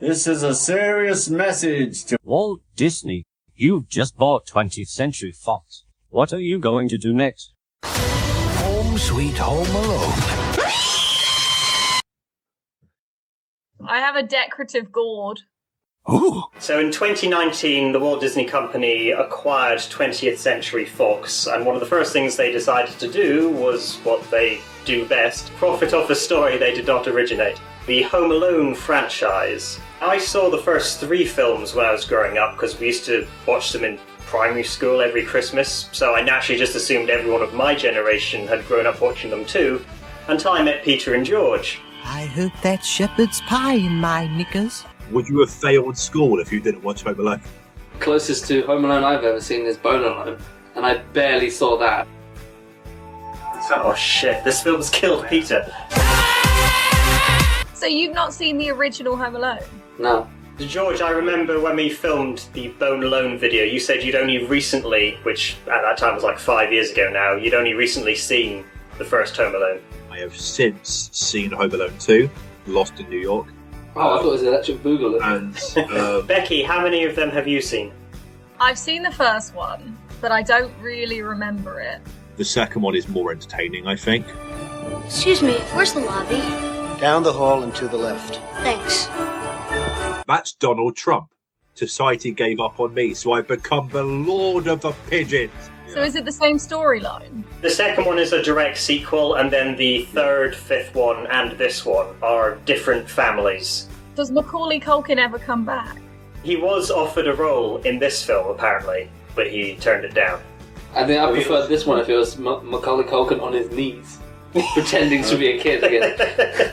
This is a serious message to Walt Disney. You've just bought 20th Century Fox. What are you going to do next? Home sweet home alone. I have a decorative gourd. Ooh. So in 2019, the Walt Disney Company acquired 20th Century Fox, and one of the first things they decided to do was what they do best: profit off a story they did not originate. The Home Alone franchise. I saw the first 3 films when I was growing up because we used to watch them in primary school every Christmas, so I naturally just assumed everyone of my generation had grown up watching them too, until I met Peter and George. I hope that shepherd's pie in my knickers. Would you have failed school if you didn't watch Home Alone? Closest to Home Alone I've ever seen is Bone Alone, and I barely saw that. Oh shit, this film's killed Peter. So you've not seen the original Home Alone? No. George, I remember when we filmed the Bone Alone video, you said you'd only recently, which at that time was like 5 years ago now, you'd only recently seen the first Home Alone. I have since seen Home Alone 2, Lost in New York. Oh, I thought it was Electric Boogaloo. And Becky, how many of them have you seen? I've seen the first one, but I don't really remember it. the second one is more entertaining, I think. Excuse me, where's the lobby? Down the hall and to the left. Thanks. That's Donald Trump. Society gave up on me, so I've become the Lord of the Pigeons. So is it the same storyline? The second one is a direct sequel, and then the third, fifth one, and this one are different families. Does Macaulay Culkin ever come back? He was offered a role in this film, apparently, but he turned it down. I think I preferred this one if it was Macaulay Culkin on his knees, pretending to be a kid again.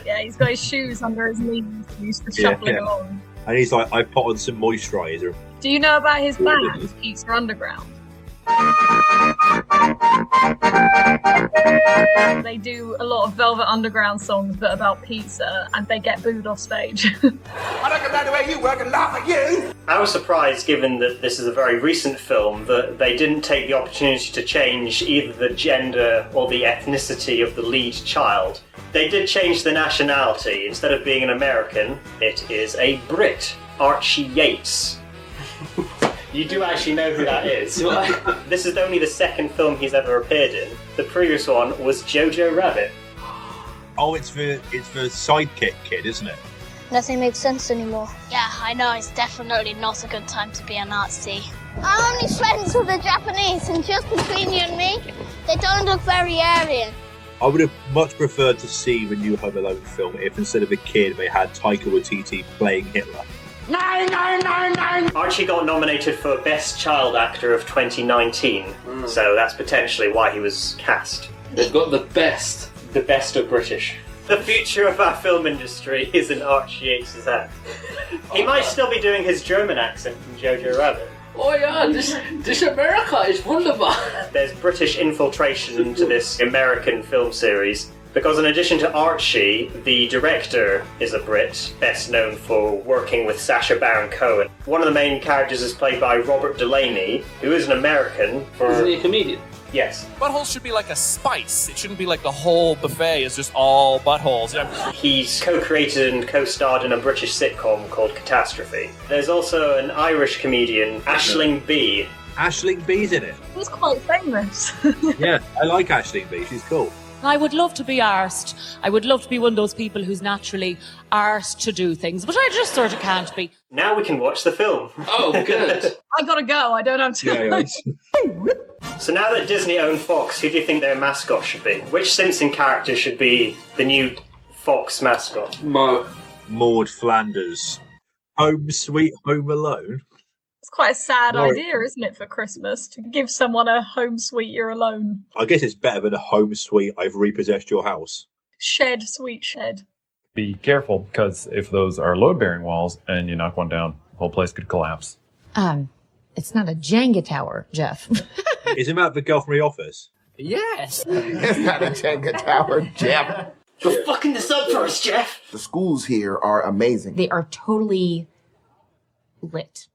Yeah, he's got his shoes under his knees, he's just shuffling along. And he's like, I put on some moisturiser. Do you know about his band, Pizza Underground? They do a lot of Velvet Underground songs that are about pizza, and they get booed off stage. I don't know the way you work and laugh at you. I was surprised, given that this is a very recent film, that they didn't take the opportunity to change either the gender or the ethnicity of the lead child. They did change the nationality. Instead of being an American, it is a Brit, Archie Yates. You do actually know who that is. This is only the second film he's ever appeared in. The previous one was Jojo Rabbit. Oh, it's the sidekick kid, isn't it? Nothing makes sense anymore. Yeah, I know, it's definitely not a good time to be a Nazi. I'm only friends with the Japanese, and just between you and me, they don't look very Aryan. I would have much preferred to see the new Home Alone film if instead of a kid they had Taika Waititi playing Hitler. No, no, no, no! Archie got nominated for Best Child Actor of 2019, so that's potentially why he was cast. They've got the best. The best of British. The future of our film industry is in Archie Yates' hands. He might still be doing his German accent from Jojo Rabbit. Oh yeah, this America is wonderful. There's British infiltration into this American film series, because in addition to Archie, the director is a Brit, best known for working with Sacha Baron Cohen. One of the main characters is played by Robert Delaney, who is an American. Isn't he a comedian? Yes. Buttholes should be like a spice. It shouldn't be like the whole buffet is just all buttholes. He's co-created and co-starred in a British sitcom called Catastrophe. There's also an Irish comedian, Aisling B. Aisling B's in it. He's quite famous. Yeah, I like Aisling B. She's cool. I would love to be arsed. I would love to be one of those people who's naturally arsed to do things, but I just sort of can't be. Now we can watch the film. Oh, good. I gotta go, I don't have time. So now that Disney own Fox, who do you think their mascot should be? Which Simpson character should be the new Fox mascot? Maud Flanders. Home Sweet Home Alone. It's quite a sad idea, isn't it, for Christmas, to give someone a home sweet you're alone. I guess it's better than a home sweet I've repossessed your house. Shed, sweet shed. Be careful, because if those are load-bearing walls and you knock one down, the whole place could collapse. It's not a Jenga tower, Jeff. Isn't that the girl from The Office? Yes! It's not a Jenga tower, Jeff. You're fucking this up for us, Jeff! The schools here are amazing. They are totally lit.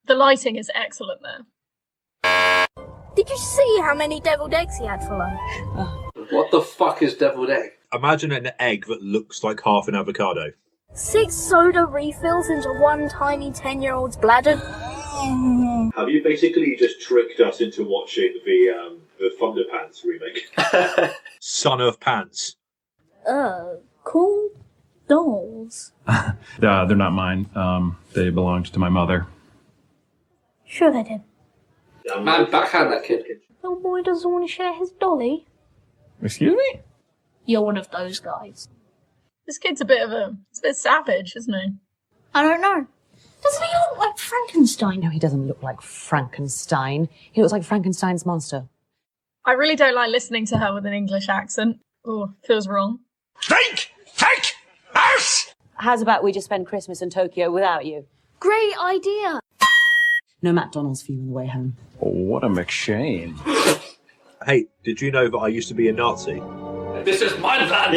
The lighting is excellent there. Did you see how many deviled eggs he had for lunch? What the fuck is deviled egg? Imagine an egg that looks like half an avocado. 6 soda refills into one tiny 10-year-old's bladder. Have you basically just tricked us into watching the Thunderpants remake? Son of Pants. Cool dolls. They're not mine. They belonged to my mother. Sure they did. Man, backhand that kid. Little boy doesn't want to share his dolly. Excuse me? You're one of those guys. This kid's a bit savage, isn't he? I don't know. Doesn't he look like Frankenstein? No, he doesn't look like Frankenstein. He looks like Frankenstein's monster. I really don't like listening to her with an English accent. Oh, feels wrong. Think! Take! Us! How's about we just spend Christmas in Tokyo without you? Great idea. No McDonald's for you on the way home. Oh, what a McShane. Hey, did you know that I used to be a Nazi? This is my land!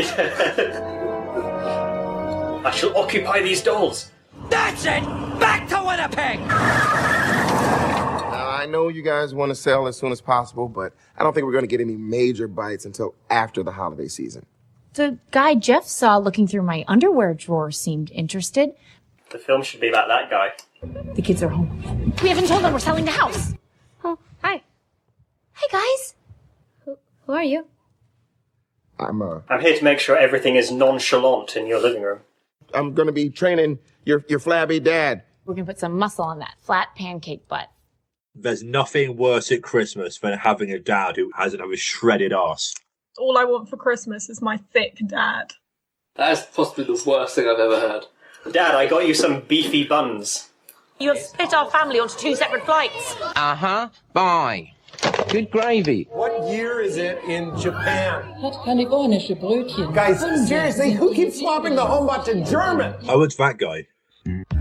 I shall occupy these dolls. That's it! Back to Winnipeg! Now, I know you guys want to sell as soon as possible, but I don't think we're going to get any major bites until after the holiday season. The guy Jeff saw looking through my underwear drawer seemed interested. The film should be about that guy. The kids are home. We haven't told them we're selling the house. Oh, hi. Hey, guys. Who are you? I'm here to make sure everything is nonchalant in your living room. I'm going to be training your flabby dad. We're going to put some muscle on that flat pancake butt. There's nothing worse at Christmas than having a dad who hasn't have a shredded ass. All I want for Christmas is my thick dad. That is possibly the worst thing I've ever heard. Dad, I got you some beefy buns. You have split our family onto 2 separate flights. Uh-huh. Bye. Good gravy. What year is it in Japan? Brötchen. Guys, seriously, who keeps swapping the homebot to German? Oh, it's that guy.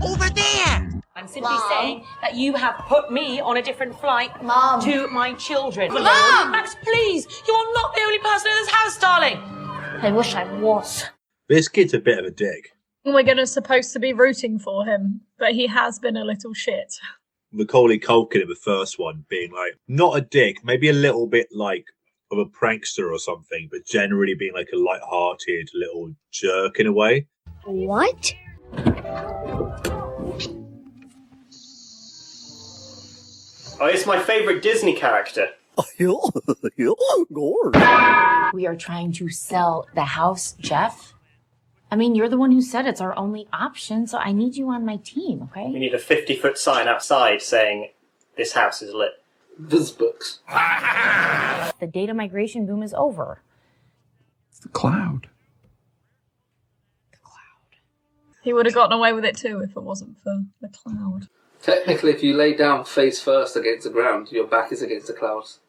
Over there! I'm simply saying that you have put me on a different flight to my children. Mom! Max, please! You are not the only person in this house, darling! I wish I was. This kid's a bit of a dick. We're supposed to be rooting for him, but he has been a little shit. Macaulay Culkin in the first one being like, not a dick, maybe a little bit like of a prankster or something, but generally being like a light-hearted little jerk in a way. What? Oh, it's my favourite Disney character. We are trying to sell the house, Jeff. I mean, you're the one who said it's our only option, so I need you on my team, okay? We need a 50-foot sign outside saying, this house is lit. Viz books. The data migration boom is over. It's the cloud. He would have gotten away with it too if it wasn't for the cloud. Technically, if you lay down face first against the ground, your back is against the clouds.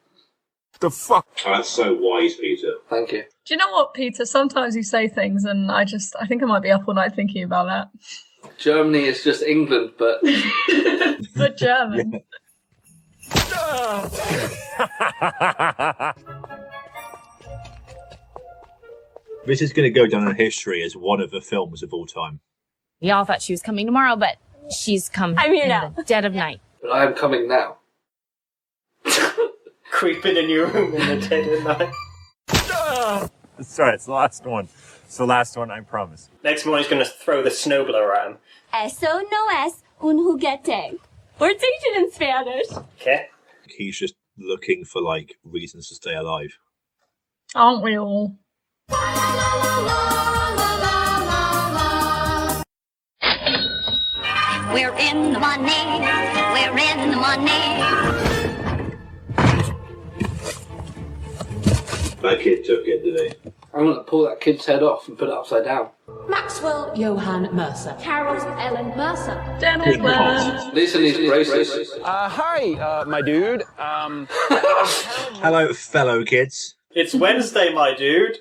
The fuck? Oh, that's so wise, Peter. Thank you. Do you know what, Peter? Sometimes you say things and I think I might be up all night thinking about that. Germany is just England, but... But German. This is going to go down in history as one of the films of all time. We all thought she was coming tomorrow, but she's come I'm here in now. the dead of night. But I am coming now. Creeping in your room in the dead of night. Sorry, it's the last one. It's the last one, I promise. Next morning he's going to throw the snowblower at him. Eso no es un juguete. We're teaching in Spanish. Okay. He's just looking for, like, reasons to stay alive. Aren't we all? We're in the money. We're in the money. That kid took it, did he? I'm going to pull that kid's head off and put it upside down. Maxwell Johann Mercer. Carol Ellen Mercer. Dennis West. Lisa needs braces. Hi, my dude. Hello, fellow kids. It's Wednesday, my dude.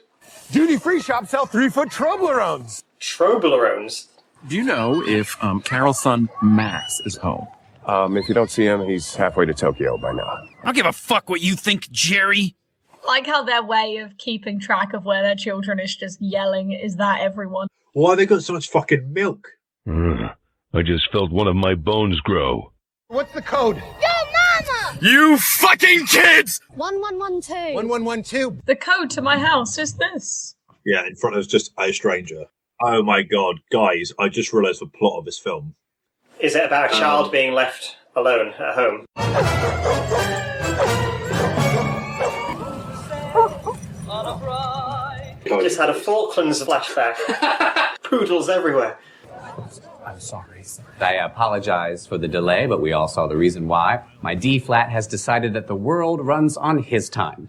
Duty-free shops sell 3-foot Toblerones. Toblerones? Do you know if Carol's son Max is home? If you don't see him, he's halfway to Tokyo by now. I don't give a fuck what you think, Jerry. Like how their way of keeping track of where their children is just yelling, is that everyone? Why have they got so much fucking milk? I just felt one of my bones grow. What's the code? Yo, mama! You fucking kids! 1112. 1112. The code to my house is this. Yeah, in front of just a stranger. Oh my god, guys, I just realised the plot of this film. Is it about a child being left alone at home? Just had a Falklands flashback. Poodles everywhere. I'm sorry. I apologize for the delay, but we all saw the reason why. My D-flat has decided that the world runs on his time.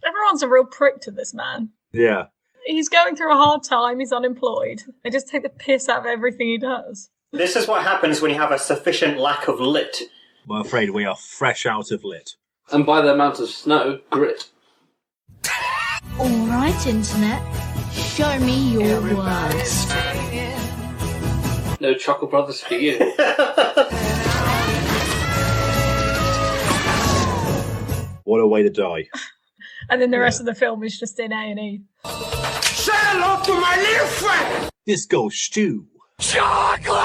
Everyone's a real prick to this man. Yeah. He's going through a hard time, he's unemployed. They just take the piss out of everything he does. This is what happens when you have a sufficient lack of lit. I'm afraid we are fresh out of lit. And by the amount of snow, grit. Alright, Internet. Show me your worst. No Chuckle Brothers for you. What a way to die. And then the rest of the film is just in A&E. Say hello to my little friend! Disco stew. Chocolate!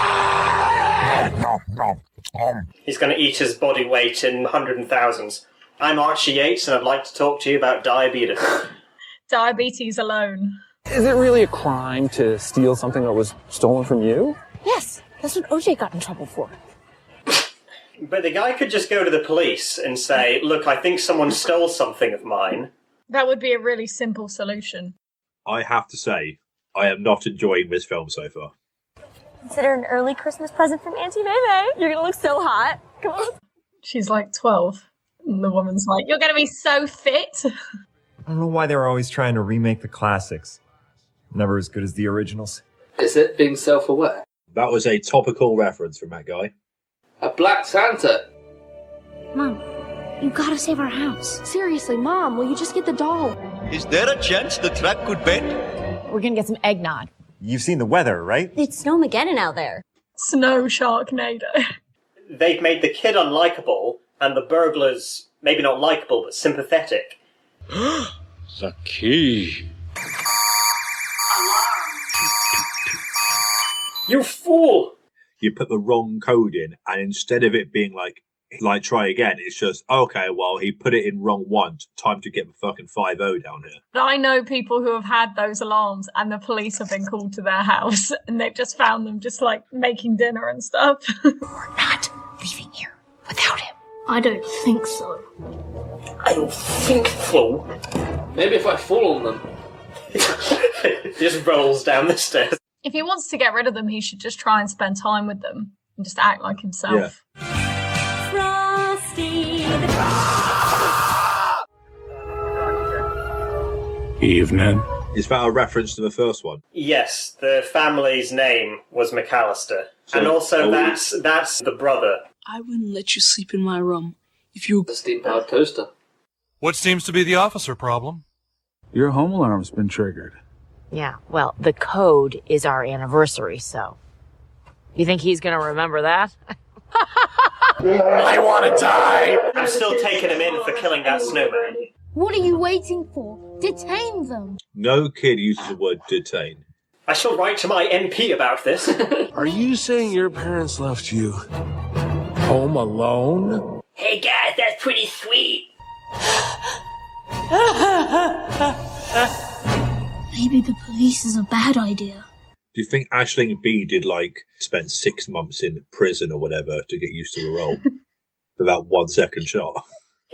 He's going to eat his body weight in hundreds and thousands. I'm Archie Yates, and I'd like to talk to you about diabetes. Diabetes alone. Is it really a crime to steal something that was stolen from you? Yes, that's what OJ got in trouble for. But the guy could just go to the police and say, look, I think someone stole something of mine. That would be a really simple solution. I have to say, I am not enjoying this film so far. Consider an early Christmas present from Auntie Maymay. You're gonna look so hot. Come on. She's like 12. And the woman's like, you're gonna be so fit. I don't know why they're always trying to remake the classics. Never as good as the originals. Is it being self-aware? That was a topical reference from that guy. A Black Santa. Mom, you gotta save our house. Seriously, Mom, will you just get the doll? Is there a chance the truck could bend? We're gonna get some eggnog. You've seen the weather, right? It's Snowmageddon out there. Snow Sharknado. They've made the kid unlikable, and the burglars, maybe not likable, but sympathetic. The key. You fool! You put the wrong code in, and instead of it being like try again, it's just, okay, well, he put it in wrong once. Time to get the fucking 5-0 down here. I know people who have had those alarms and the police have been called to their house and they've just found them just like making dinner and stuff. We're not leaving here without him. I don't think so. I don't think so. Maybe if I fall on them. Just rolls down the stairs. If he wants to get rid of them, he should just try and spend time with them and just act like himself. Yeah. Frosty Evening. Is that a reference to the first one? Yes, the family's name was McAllister. And also that's the brother. I wouldn't let you sleep in my room if you... The steam-powered toaster. What seems to be the officer problem? Your home alarm's been triggered. Yeah, well, the code is our anniversary, so... You think he's gonna remember that? I want to die! I'm still taking him in for killing that snowman. What are you waiting for? Detain them. No kid uses the word detain. I shall write to my MP about this. Are you saying your parents left you home alone? Hey guys, that's pretty sweet. Maybe the police is a bad idea. Do you think Aisling B spent 6 months in prison or whatever to get used to the role for that 1 second shot?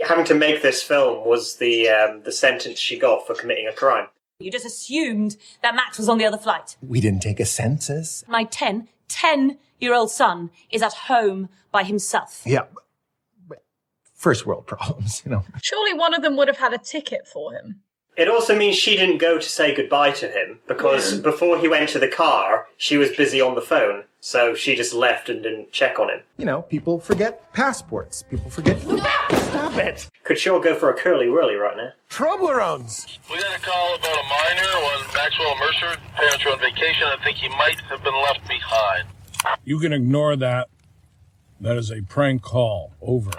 Having to make this film was the sentence she got for committing a crime. You just assumed that Max was on the other flight. We didn't take a census. My 10-year-old son is at home by himself. Yeah. First world problems, you know. Surely one of them would have had a ticket for him. It also means she didn't go to say goodbye to him, because before he went to the car, she was busy on the phone, so she just left and didn't check on him. You know, people forget passports. People forget... Stop it! Could sure go for a curly-whirly right now. Toblerones! We got a call about a minor, one Maxwell Mercer. Parents are on vacation. I think he might have been left behind. You can ignore that. That is a prank call. Over.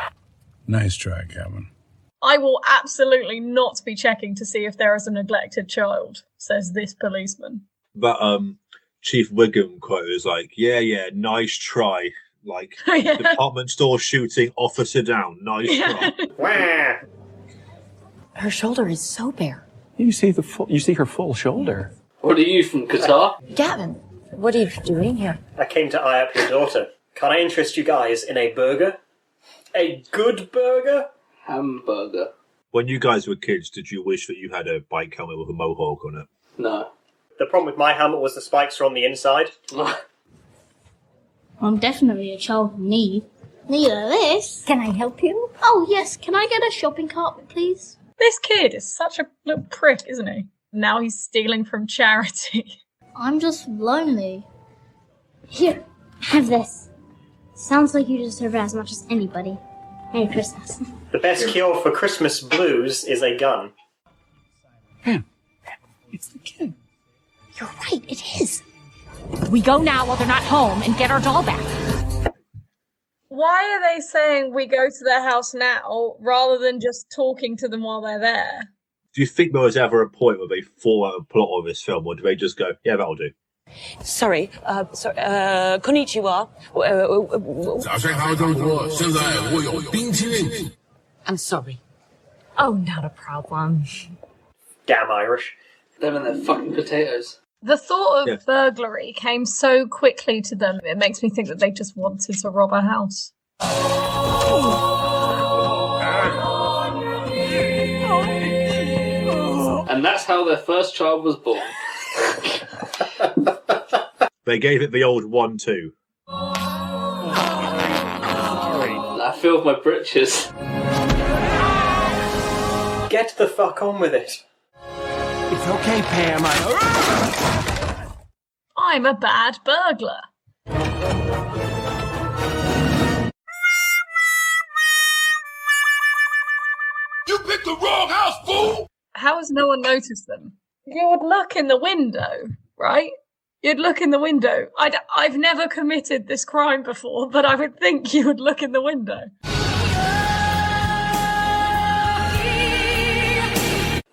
Nice try, Kevin. I will absolutely not be checking to see if there is a neglected child, says this policeman. But Chief Wiggum quote is like, yeah, nice try. Like, department store shooting, officer down, nice try. Her shoulder is so bare. You see her full shoulder. What are you, from Qatar? Gavin, what are you doing here? I came to eye up your daughter. Can I interest you guys in a burger? A good burger? Hamburger. When you guys were kids, did you wish that you had a bike helmet with a mohawk on it? No. The problem with my helmet was the spikes were on the inside. I'm definitely a child in need. Need of this? Can I help you? Oh, yes. Can I get a shopping cart, please? This kid is such a little prick, isn't he? Now he's stealing from charity. I'm just lonely. Here, have this. Sounds like you deserve it as much as anybody. Merry Christmas. The best cure for Christmas blues is a gun. It's the kid. You're right, it is. We go now while they're not home and get our doll back. Why are they saying we go to their house now rather than just talking to them while they're there? Do you think there was ever a point where they thought out a plot of this film, or do they just go, yeah, that'll do? Sorry, konnichiwa. I'm sorry. Oh, not a problem. Damn Irish. Them and their fucking potatoes. The thought of burglary came so quickly to them, it makes me think that they just wanted to rob a house. And that's how their first child was born. They gave it the old 1-2. I filled my britches. Get the fuck on with it. It's okay, Pam. I'm a bad burglar. You picked the wrong house, fool! How has no one noticed them? You would look in the window, right? You'd look in the window. I've never committed this crime before, but I would think you would look in the window.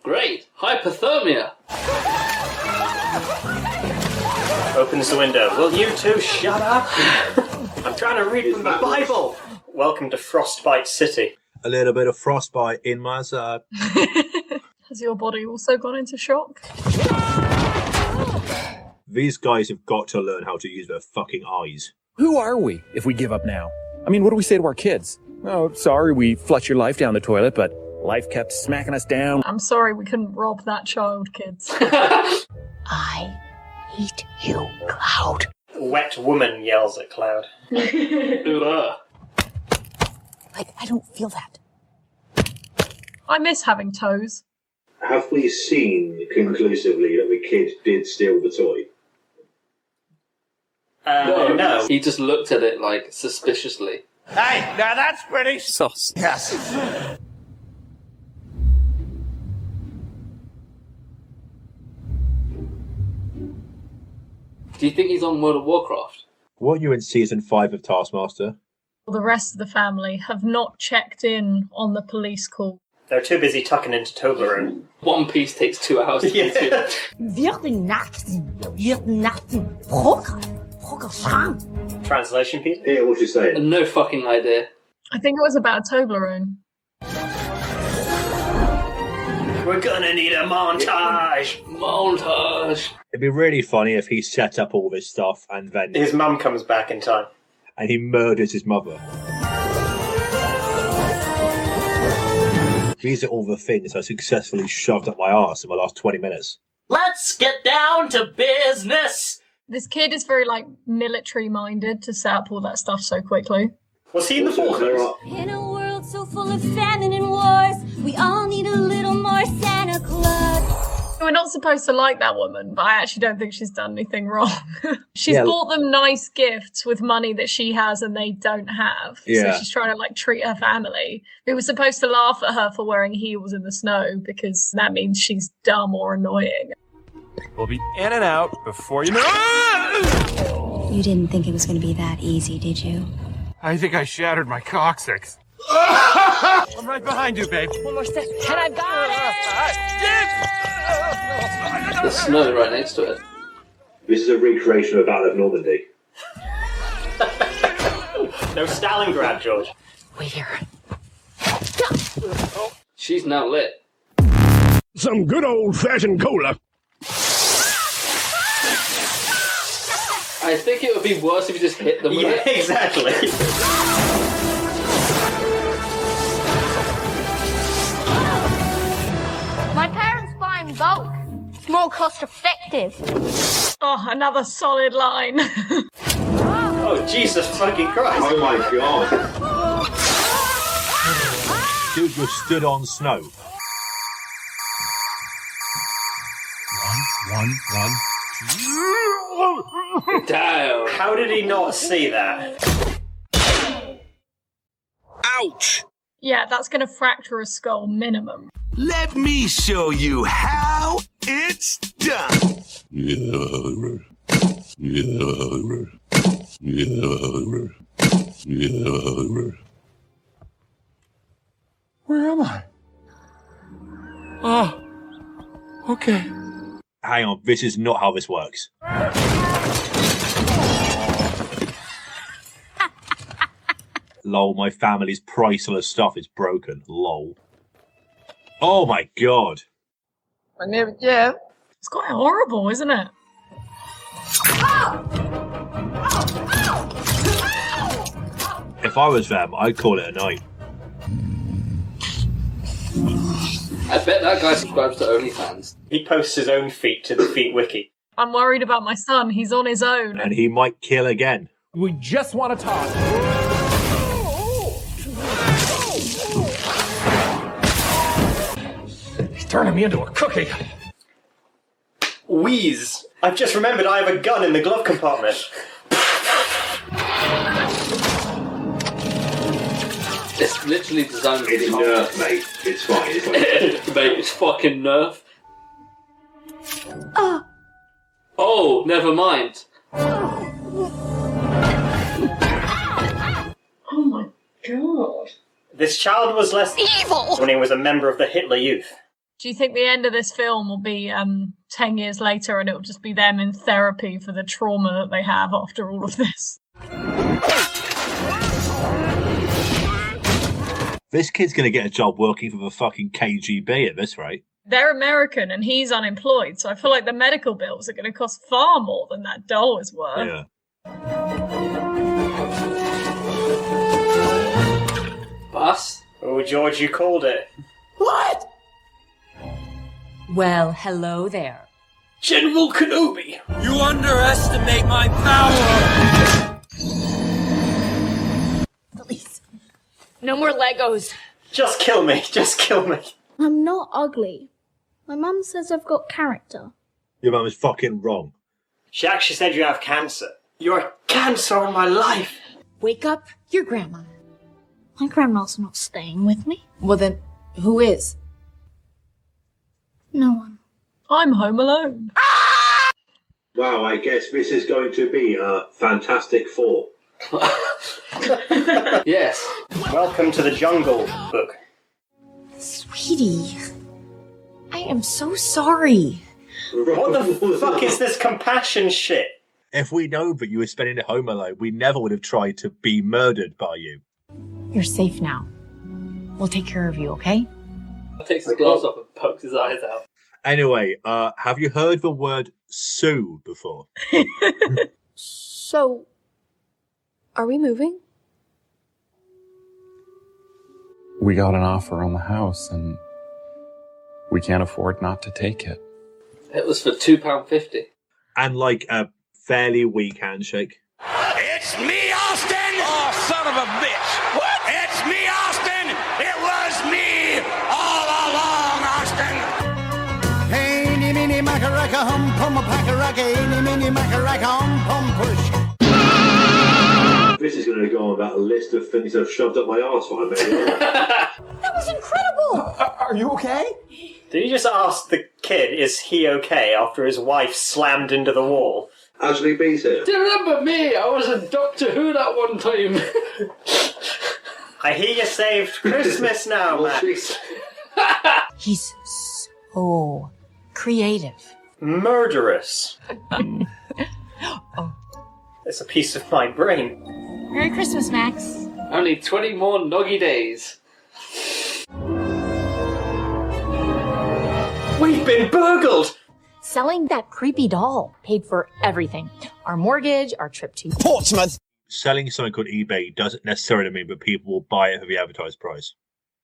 Great! Hypothermia! Opens the window. Will you two shut up? I'm trying to read from the Bible. Welcome to Frostbite City. A little bit of frostbite in my side. Has your body also gone into shock? These guys have got to learn how to use their fucking eyes. Who are we if we give up now? I mean, what do we say to our kids? Oh, sorry, we flushed your life down the toilet, but life kept smacking us down. I'm sorry we couldn't rob that child, kids. I hate you, Cloud. Wet woman yells at Cloud. I don't feel that. I miss having toes. Have we seen conclusively that the kid did steal the toy? No. He just looked at it, like, suspiciously. Hey, now that's pretty sus. Yes. Do you think he's on World of Warcraft? Weren't you in season 5 of Taskmaster? The rest of the family have not checked in on the police call. They're too busy tucking into Toblerone. One Piece takes 2 hours to get to. Translation, Pete? Yeah, what's she saying? No fucking idea. I think it was about Toblerone. We're gonna need a montage! Montage! It'd be really funny if he set up all this stuff and then... His mum comes back in time. And he murders his mother. These are all the things I successfully shoved up my arse in the last 20 minutes. Let's get down to business! This kid is very, military-minded to set up all that stuff so quickly. Was he in the forces? In a world so full of famine and wars, we all need a little more Santa Claus. We're not supposed to like that woman, but I actually don't think she's done anything wrong. She's bought them nice gifts with money that she has and they don't have. Yeah. So she's trying to treat her family. We were supposed to laugh at her for wearing heels in the snow because that means she's dumb or annoying. We'll be in and out before you know. You didn't think it was going to be that easy, did you? I think I shattered my coccyx. I'm right behind you, babe. One more step. And I got it! There's snow right next to it. This is a recreation of Battle of Normandy. No Stalingrad, George. Wait here. She's now lit. Some good old-fashioned cola. I think it would be worse if you just hit them with it. Exactly. My parents buy in bulk. It's more cost effective. Oh, another solid line. Oh, Jesus fucking Christ. Oh my god. Dude, you're stood on snow. One. Damn. How did he not see that? Ouch! Yeah, that's going to fracture a skull minimum. Let me show you how it's done. Where am I? Oh, okay. Hang on, this is not how this works. Lol, my family's priceless stuff is broken. Lol. Oh my god. My name is Jeff. It's quite horrible, isn't it? If I was them, I'd call it a night. I bet that guy subscribes to OnlyFans. He posts his own feet to the Feet Wiki. I'm worried about my son. He's on his own. And he might kill again. We just want to talk. He's turning me into a cookie. Wheeze. I've just remembered I have a gun in the glove compartment. It's literally designed to be Nerf, mate. It's fine. It's fine. Mate, it's fucking Nerf. Oh, never mind. Oh my god. This child was less evil when he was a member of the Hitler Youth. Do you think the end of this film will be 10 years later and it'll just be them in therapy for the trauma that they have after all of this? This kid's gonna get a job working for the fucking KGB at this rate. They're American and he's unemployed, so I feel like the medical bills are going to cost far more than that doll is worth. Yeah. Bus? Oh, George, you called it. What? Well, hello there. General Kenobi! You underestimate my power! Please. No more Legos. Just kill me. Just kill me. I'm not ugly. My mum says I've got character. Your mum is fucking wrong. She actually said you have cancer. You're a cancer on my life. Wake up your grandma. My grandma's not staying with me. Well then, who is? No one. I'm home alone. Wow, I guess this is going to be a Fantastic Four. Yes. Welcome to the Jungle book. Sweetie, I am so sorry. What the fuck is this compassion shit? If we know that you were spending it home alone, we never would have tried to be murdered by you. You're safe now. We'll take care of you, okay? Takes his gloves off and pokes his eyes out. Anyway, have you heard the word Sue before? So, are we moving? We got an offer on the house, and we can't afford not to take it. It was for £2.50. And like a fairly weak handshake. It's me, Austin! Oh, son of a bitch! What? It's me, Austin! It was me all along, Austin! Hey, mini macaraka hum pum pacaraka, mini macaraka hum pum push. This is going to go on about a list of things I've shoved up my arse while I made it. That was incredible! Are you okay? Did you just ask the kid, is he okay, after his wife slammed into the wall? Ashley B's here. Do you remember me? I was in Doctor Who that one time. I hear you saved Christmas now, Max. He's so creative. Murderous. It's a piece of my brain. Merry Christmas, Max. Only 20 more noggy days. We've been burgled! Selling that creepy doll paid for everything. Our mortgage, our trip to Portsmouth. Selling something on eBay doesn't necessarily mean that people will buy it for the advertised price.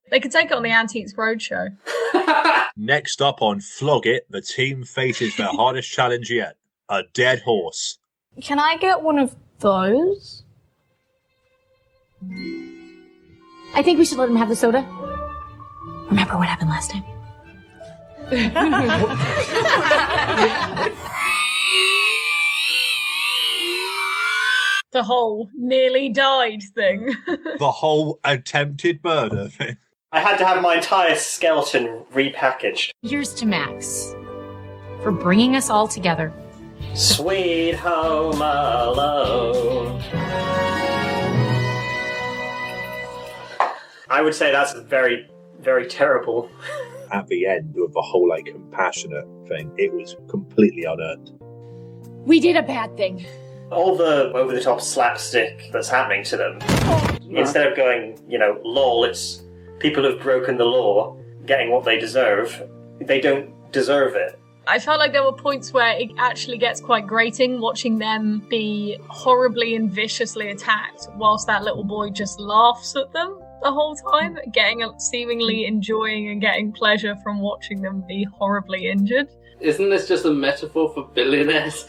They could take it on the Antiques Roadshow. Next up on Flog It, the team faces their hardest challenge yet. A dead horse. Can I get one of those? I think we should let him have the soda. Remember what happened last time? The whole nearly died thing. The whole attempted murder thing. I had to have my entire skeleton repackaged. Here's to Max for bringing us all together. Sweet Home Alone. I would say that's very, very terrible. At the end of the whole compassionate thing, it was completely unearned. We did a bad thing. All the over-the-top slapstick that's happening to them, instead of going, lol, it's people who've broken the law getting what they deserve, they don't deserve it. I felt like there were points where it actually gets quite grating watching them be horribly and viciously attacked whilst that little boy just laughs at them the whole time, seemingly enjoying and getting pleasure from watching them be horribly injured. Isn't this just a metaphor for billionaires?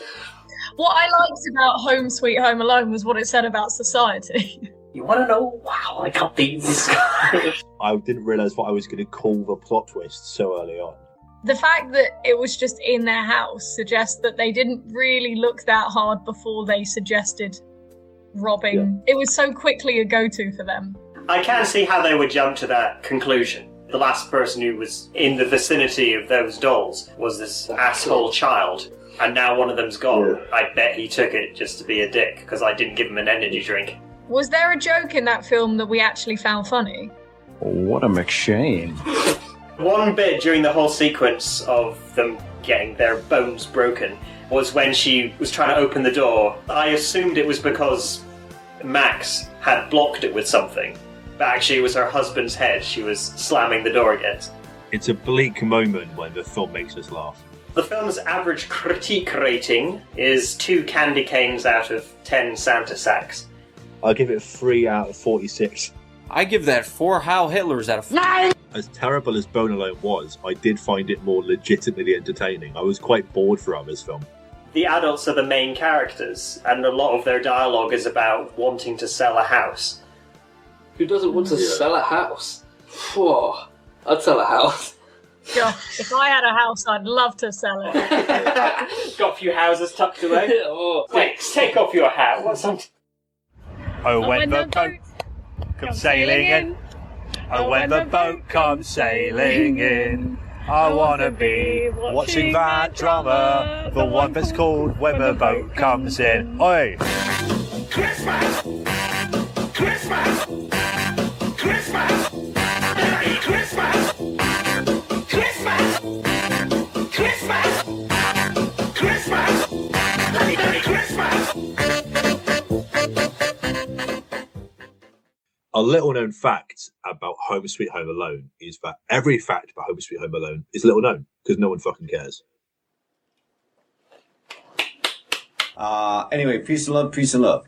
What I liked about Home Sweet Home Alone was what it said about society. You want to know? Wow, I got these. I didn't realise what I was going to call the plot twist so early on. The fact that it was just in their house suggests that they didn't really look that hard before they suggested robbing. Yeah. It was so quickly a go-to for them. I can see how they would jump to that conclusion. The last person who was in the vicinity of those dolls was this asshole child, and now one of them's gone. Yeah. I bet he took it just to be a dick, because I didn't give him an energy drink. Was there a joke in that film that we actually found funny? What a McShane. One bit during the whole sequence of them getting their bones broken was when she was trying to open the door. I assumed it was because Max had blocked it with something, but actually it was her husband's head she was slamming the door against. It's a bleak moment when the film makes us laugh. The film's average critique rating is 2 candy canes out of 10 Santa sacks. I'll give it 3 out of 46. I give that 4 Heil Hitlers out of 9! As terrible as Bone Alone was, I did find it more legitimately entertaining. I was quite bored throughout this film. The adults are the main characters, and a lot of their dialogue is about wanting to sell a house. Who doesn't want to sell a house? Whoa, I'd sell a house. God, if I had a house, I'd love to sell it. Got a few houses tucked away? Wait, take off your hat. What's on? Oh, when the boat comes sailing in. Oh, when the boat comes sailing in. I wanna be watching that drama, the one that's called When the Boat Comes In. Oi! Christmas! Christmas! Christmas! Merry Christmas! Christmas! Christmas! Christmas! Merry Christmas! A little known fact about Home Sweet Home Alone is that every fact about Home Sweet Home Alone is little known because no one fucking cares. Anyway, peace and love, peace and love.